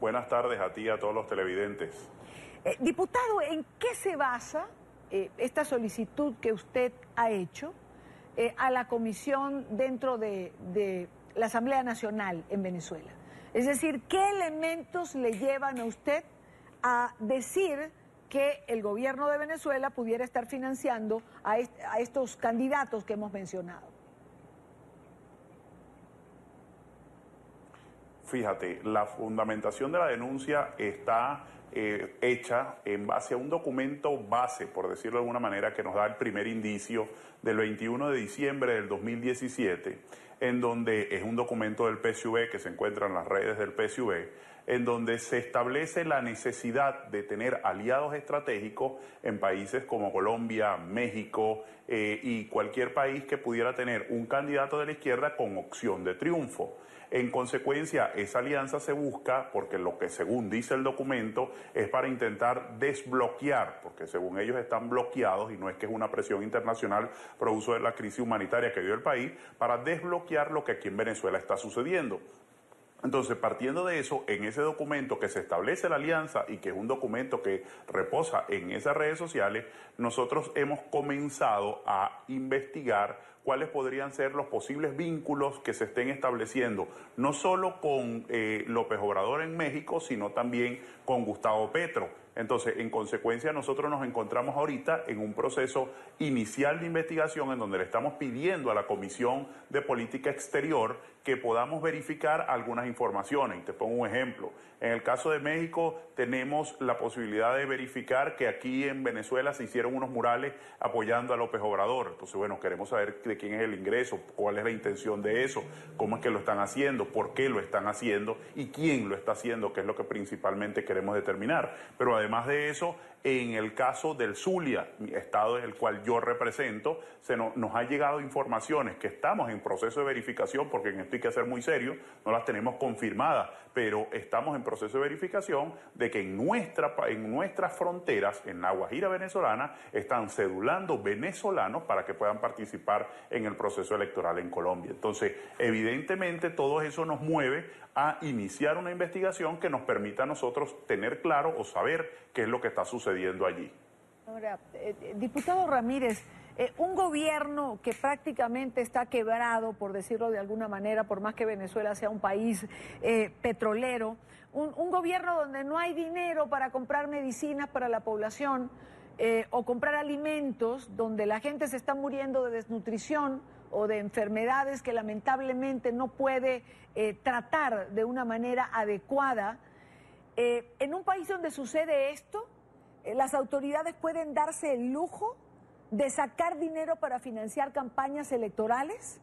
Buenas tardes a ti y a todos los televidentes. Diputado, ¿en qué se basa esta solicitud que usted ha hecho a la comisión dentro de la Asamblea Nacional en Venezuela? Es decir, ¿qué elementos le llevan a usted a decir que el gobierno de Venezuela pudiera estar financiando a estos candidatos que hemos mencionado? Fíjate, la fundamentación de la denuncia está hecha en base a un documento base, por decirlo de alguna manera, que nos da el primer indicio del 21 de diciembre del 2017, en donde es un documento del PSUV que se encuentra en las redes del PSUV, en donde se establece la necesidad de tener aliados estratégicos en países como Colombia, México y cualquier país que pudiera tener un candidato de la izquierda con opción de triunfo. En consecuencia, esa alianza se busca porque lo que según dice el documento es para intentar desbloquear, porque según ellos están bloqueados y no es que es una presión internacional producto de la crisis humanitaria que vive el país, para desbloquear lo que aquí en Venezuela está sucediendo. Entonces, partiendo de eso, en ese documento que se establece la alianza y que es un documento que reposa en esas redes sociales, nosotros hemos comenzado a investigar cuáles podrían ser los posibles vínculos que se estén estableciendo, no solo con López Obrador en México, sino también con Gustavo Petro. Entonces, en consecuencia, nosotros nos encontramos ahorita en un proceso inicial de investigación en donde le estamos pidiendo a la Comisión de Política Exterior que podamos verificar algunas informaciones. Y te pongo un ejemplo. En el caso de México tenemos la posibilidad de verificar que aquí en Venezuela se hicieron unos murales apoyando a López Obrador. Entonces, bueno, queremos saber de quién es el ingreso, cuál es la intención de eso, cómo es que lo están haciendo, por qué lo están haciendo y quién lo está haciendo, que es lo que principalmente queremos determinar. Pero además de eso, en el caso del Zulia, estado en el cual yo represento, nos ha llegado informaciones que estamos en proceso de verificación, porque en esto hay que ser muy serio, no las tenemos confirmadas, pero estamos en proceso de verificación de que en nuestras fronteras, en la Guajira venezolana, están cedulando venezolanos para que puedan participar en el proceso electoral en Colombia. Entonces, evidentemente, todo eso nos mueve a iniciar una investigación que nos permita a nosotros tener claro o saber qué es lo que está sucediendo allí. Ahora, diputado Ramírez, un gobierno que prácticamente está quebrado, por decirlo de alguna manera, por más que Venezuela sea un país petrolero, un gobierno donde no hay dinero para comprar medicinas para la población o comprar alimentos, donde la gente se está muriendo de desnutrición o de enfermedades que lamentablemente no puede tratar de una manera adecuada. En un país donde sucede esto, las autoridades pueden darse el lujo de sacar dinero para financiar campañas electorales.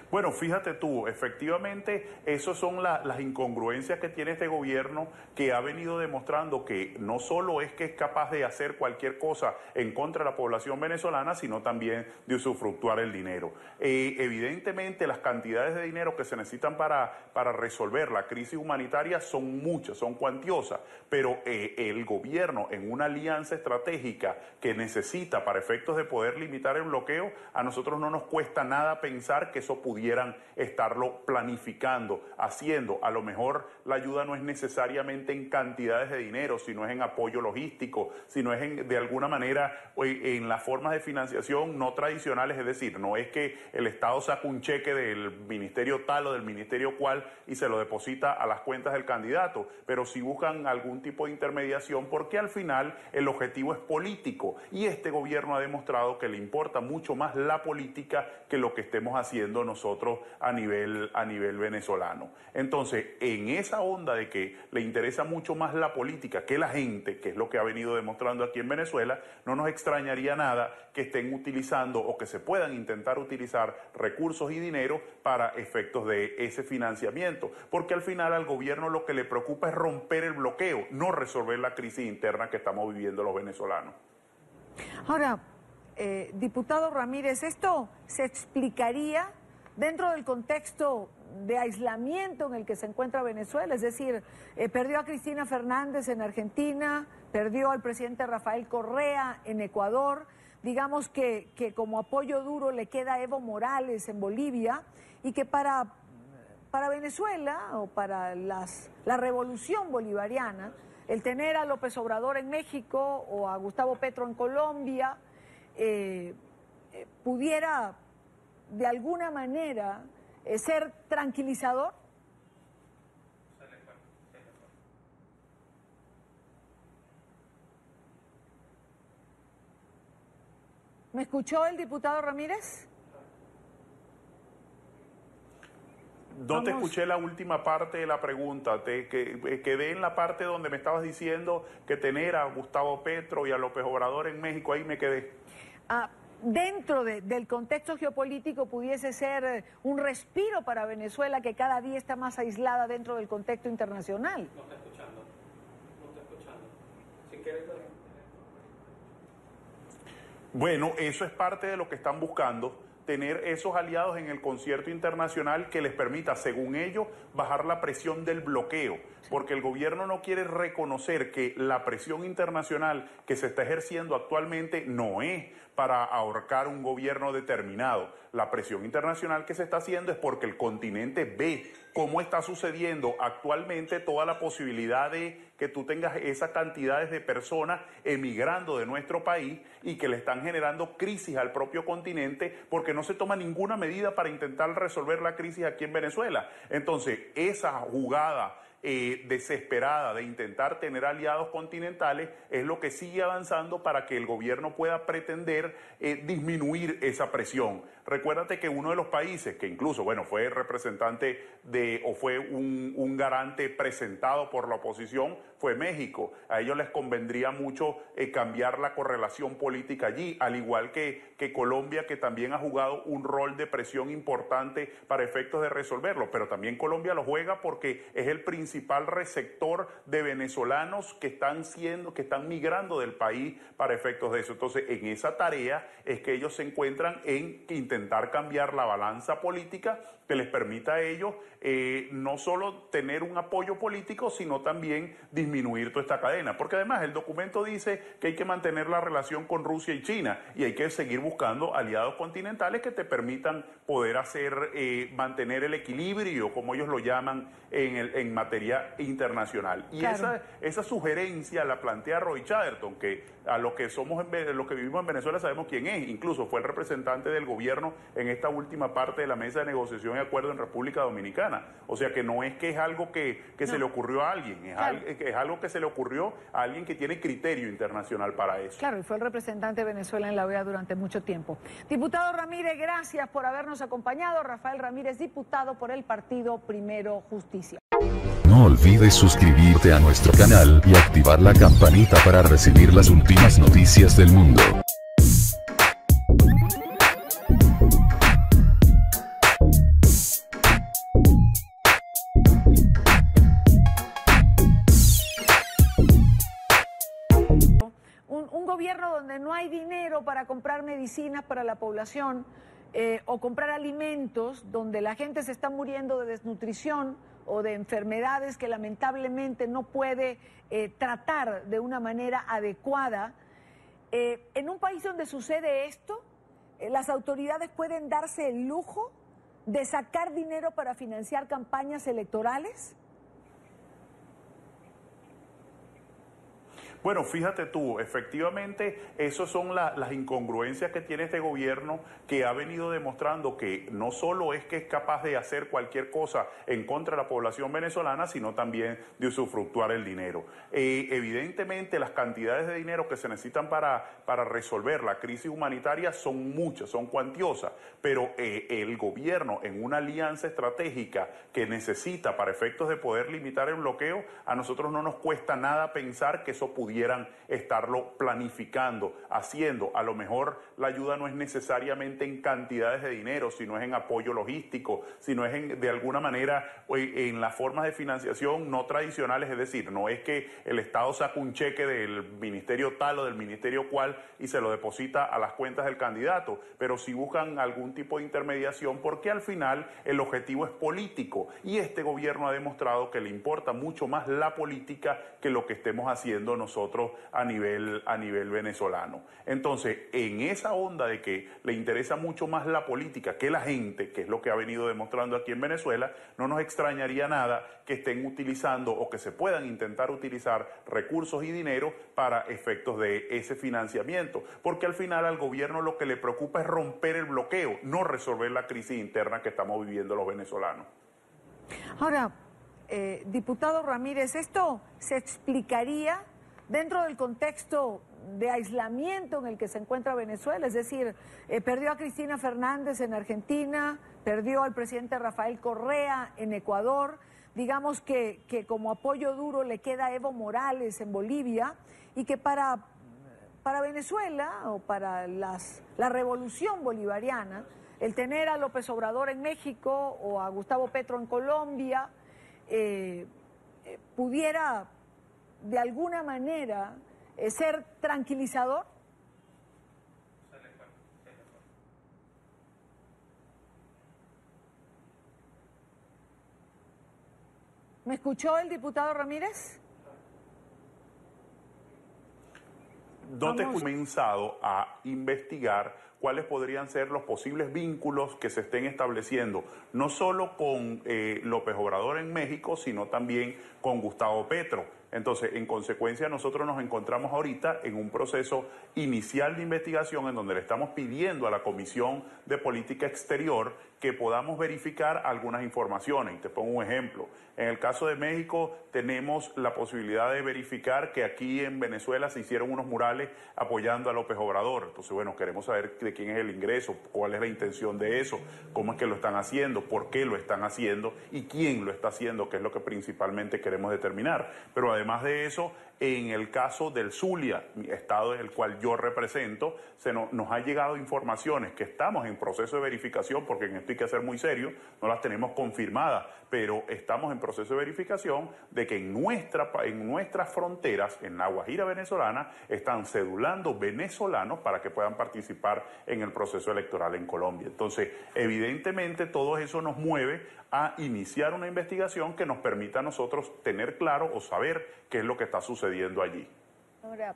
Bueno, fíjate tú, efectivamente, esas son las incongruencias que tiene este gobierno, que ha venido demostrando que no solo es que es capaz de hacer cualquier cosa en contra de la población venezolana, sino también de usufructuar el dinero. Evidentemente, las cantidades de dinero que se necesitan para resolver la crisis humanitaria son muchas, son cuantiosas, pero el gobierno, en una alianza estratégica que necesita para efectos de poder limitar el bloqueo, a nosotros no nos cuesta nada pensar que eso pudieran estarlo planificando, haciendo. A lo mejor la ayuda no es necesariamente en cantidades de dinero, sino es en apoyo logístico, sino es de alguna manera en las formas de financiación no tradicionales, es decir, no es que el Estado saca un cheque del ministerio tal o del ministerio cual y se lo deposita a las cuentas del candidato, pero sí buscan algún tipo de intermediación porque al final el objetivo es político y este gobierno ha demostrado que le importa mucho más la política que lo que estemos haciendo nosotros a nivel venezolano. Entonces, en esa onda de que le interesa mucho más la política que la gente, que es lo que ha venido demostrando aquí en Venezuela, no nos extrañaría nada que estén utilizando o que se puedan intentar utilizar recursos y dinero para efectos de ese financiamiento, porque al final al gobierno lo que le preocupa es romper el bloqueo, no resolver la crisis interna que estamos viviendo los venezolanos. Ahora, diputado Ramírez, ¿esto se explicaría dentro del contexto de aislamiento en el que se encuentra Venezuela? Es decir, perdió a Cristina Fernández en Argentina, perdió al presidente Rafael Correa en Ecuador, digamos que como apoyo duro le queda Evo Morales en Bolivia, y que para para Venezuela o para la revolución bolivariana, el tener a López Obrador en México o a Gustavo Petro en Colombia pudiera de alguna manera ser tranquilizador? ¿Me escuchó el diputado Ramírez? No te escuché la última parte de la pregunta, quedé en la parte donde me estabas diciendo que tener a Gustavo Petro y a López Obrador en México, ahí me quedé. Dentro del contexto geopolítico pudiese ser un respiro para Venezuela, que cada día está más aislada dentro del contexto internacional. No está escuchando, no está escuchando. Si quieres... Bueno, eso es parte de lo que están buscando, tener esos aliados en el concierto internacional que les permita, según ellos, bajar la presión del bloqueo, porque el gobierno no quiere reconocer que la presión internacional que se está ejerciendo actualmente no es para ahorcar un gobierno determinado. La presión internacional que se está haciendo es porque el continente ve cómo está sucediendo actualmente toda la posibilidad de que tú tengas esas cantidades de personas emigrando de nuestro país y que le están generando crisis al propio continente porque no se toma ninguna medida para intentar resolver la crisis aquí en Venezuela. Entonces, esa jugada desesperada de intentar tener aliados continentales es lo que sigue avanzando para que el gobierno pueda pretender disminuir esa presión. Recuérdate que uno de los países que incluso, bueno, fue representante o fue un garante presentado por la oposición fue México. A ellos les convendría mucho cambiar la correlación política allí, al igual que Colombia, que también ha jugado un rol de presión importante para efectos de resolverlo, pero también Colombia lo juega porque es el principal receptor de venezolanos que están migrando del país para efectos de eso. Entonces, en esa tarea es que ellos se encuentran en intentar cambiar la balanza política que les permita a ellos no solo tener un apoyo político, sino también disminuir toda esta cadena. Porque además el documento dice que hay que mantener la relación con Rusia y China y hay que seguir buscando aliados continentales que te permitan poder mantener el equilibrio, como ellos lo llaman, en materia internacional. Y claro, esa sugerencia la plantea Roy Chatterton, que a los que vivimos en Venezuela sabemos quién es, incluso fue el representante del gobierno en esta última parte de la mesa de negociación y acuerdo en República Dominicana. O sea que no es que es algo que se le ocurrió a alguien, es algo que se le ocurrió a alguien que tiene criterio internacional para eso. Claro, y fue el representante de Venezuela en la OEA durante mucho tiempo. Diputado Ramírez, gracias por habernos acompañado. Rafael Ramírez, diputado por el partido Primero Justicia. No olvides suscribirte a nuestro canal y activar la campanita para recibir las últimas noticias del mundo. Un gobierno donde no hay dinero para comprar medicinas para la población o comprar alimentos, donde la gente se está muriendo de desnutrición o de enfermedades que lamentablemente no puede tratar de una manera adecuada. En un país donde sucede esto, las autoridades pueden darse el lujo de sacar dinero para financiar campañas electorales. Bueno, fíjate tú, efectivamente, esas son las incongruencias que tiene este gobierno, que ha venido demostrando que no solo es que es capaz de hacer cualquier cosa en contra de la población venezolana, sino también de usufructuar el dinero. Evidentemente, las cantidades de dinero que se necesitan para resolver la crisis humanitaria son muchas, son cuantiosas, pero el gobierno, en una alianza estratégica que necesita para efectos de poder limitar el bloqueo, a nosotros no nos cuesta nada pensar que eso pudieran estarlo planificando, haciendo. A lo mejor la ayuda no es necesariamente en cantidades de dinero, sino es en apoyo logístico, sino es de alguna manera en las formas de financiación no tradicionales, es decir, no es que el Estado saca un cheque del ministerio tal o del ministerio cual y se lo deposita a las cuentas del candidato, pero sí buscan algún tipo de intermediación porque al final el objetivo es político y este gobierno ha demostrado que le importa mucho más la política que lo que estemos haciendo nosotros nosotros a nivel venezolano. Entonces, en esa onda de que le interesa mucho más la política que la gente, que es lo que ha venido demostrando aquí en Venezuela, no nos extrañaría nada que estén utilizando o que se puedan intentar utilizar recursos y dinero para efectos de ese financiamiento, porque al final al gobierno lo que le preocupa es romper el bloqueo, no resolver la crisis interna que estamos viviendo los venezolanos. Ahora, diputado Ramírez, ¿esto se explicaría dentro del contexto de aislamiento en el que se encuentra Venezuela? Es decir, perdió a Cristina Fernández en Argentina, perdió al presidente Rafael Correa en Ecuador, digamos que como apoyo duro le queda Evo Morales en Bolivia, y que para Venezuela o para la revolución bolivariana, el tener a López Obrador en México o a Gustavo Petro en Colombia pudiera de alguna manera ser tranquilizador. ¿Me escuchó el diputado Ramírez? ¿Dónde hemos comenzado a investigar cuáles podrían ser los posibles vínculos que se estén estableciendo, no solo con López Obrador en México, sino también con Gustavo Petro? Entonces, en consecuencia, nosotros nos encontramos ahorita en un proceso inicial de investigación en donde le estamos pidiendo a la Comisión de Política Exterior que podamos verificar algunas informaciones. Y te pongo un ejemplo. En el caso de México tenemos la posibilidad de verificar que aquí en Venezuela se hicieron unos murales apoyando a López Obrador. Entonces, bueno, queremos saber de quién es el ingreso, cuál es la intención de eso, cómo es que lo están haciendo, por qué lo están haciendo y quién lo está haciendo, que es lo que principalmente queremos determinar. Pero además de eso, en el caso del Zulia, estado en el cual yo represento, nos ha llegado informaciones que estamos en proceso de verificación, porque en esto hay que ser muy serio, no las tenemos confirmadas, pero estamos en proceso de verificación de que en nuestras fronteras, en la Guajira venezolana, están cedulando venezolanos para que puedan participar en el proceso electoral en Colombia. Entonces, evidentemente, todo eso nos mueve a iniciar una investigación que nos permita a nosotros tener claro o saber qué es lo que está sucediendo allí. Ahora,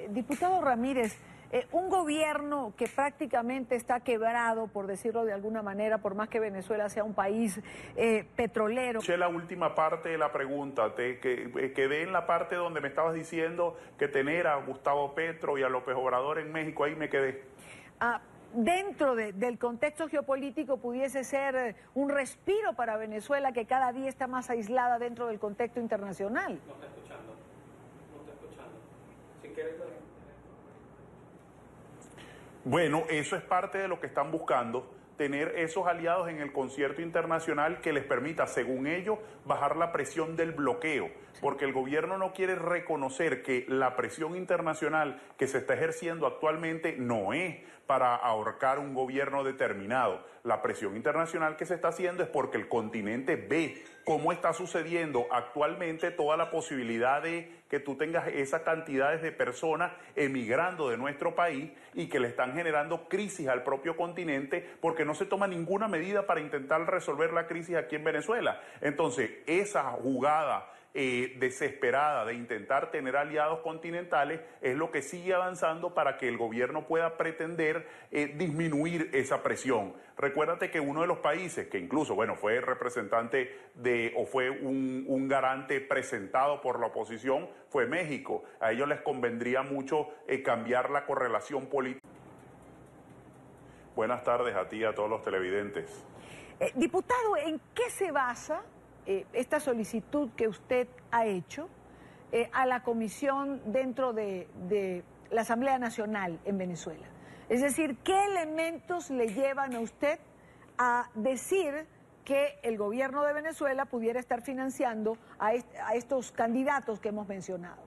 diputado Ramírez, un gobierno que prácticamente está quebrado, por decirlo de alguna manera, por más que Venezuela sea un país petrolero. Escuché la última parte de la pregunta, quedé en la parte donde me estabas diciendo que tener a Gustavo Petro y a López Obrador en México, ahí me quedé. Dentro del contexto geopolítico pudiese ser un respiro para Venezuela, que cada día está más aislada dentro del contexto internacional. No está escuchando. No está escuchando. Si quieres... Bueno, eso es parte de lo que están buscando, tener esos aliados en el concierto internacional que les permita, según ellos, bajar la presión del bloqueo, porque el gobierno no quiere reconocer que la presión internacional que se está ejerciendo actualmente no es para ahorcar un gobierno determinado. La presión internacional que se está haciendo es porque el continente ve cómo está sucediendo actualmente toda la posibilidad de que tú tengas esas cantidades de personas emigrando de nuestro país y que le están generando crisis al propio continente porque no se toma ninguna medida para intentar resolver la crisis aquí en Venezuela. Entonces, esa jugada desesperada de intentar tener aliados continentales es lo que sigue avanzando para que el gobierno pueda pretender disminuir esa presión. Recuérdate que uno de los países que incluso, bueno, fue representante o fue un garante presentado por la oposición fue México. A ellos les convendría mucho cambiar la correlación política. Buenas tardes a ti y a todos los televidentes. Diputado, ¿en qué se basa esta solicitud que usted ha hecho a la comisión dentro de la Asamblea Nacional en Venezuela? Es decir, ¿qué elementos le llevan a usted a decir que el gobierno de Venezuela pudiera estar financiando a estos candidatos que hemos mencionado?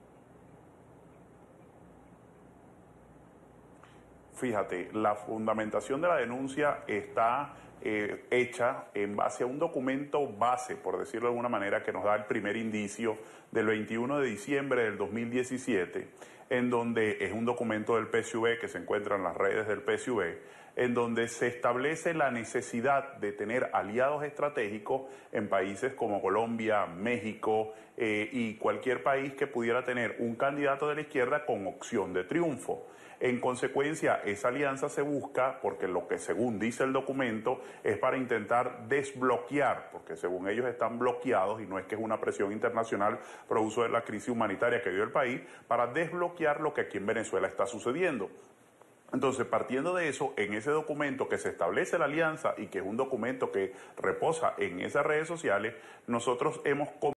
Fíjate, la fundamentación de la denuncia está hecha en base a un documento base, por decirlo de alguna manera, que nos da el primer indicio del 21 de diciembre del 2017, en donde es un documento del PSUV que se encuentra en las redes del PSUV, en donde se establece la necesidad de tener aliados estratégicos en países como Colombia, México y cualquier país que pudiera tener un candidato de la izquierda con opción de triunfo. En consecuencia, esa alianza se busca porque lo que según dice el documento es para intentar desbloquear, porque según ellos están bloqueados y no es que es una presión internacional producto de la crisis humanitaria que vive el país, para desbloquear lo que aquí en Venezuela está sucediendo. Entonces, partiendo de eso, en ese documento que se establece la alianza y que es un documento que reposa en esas redes sociales, nosotros hemos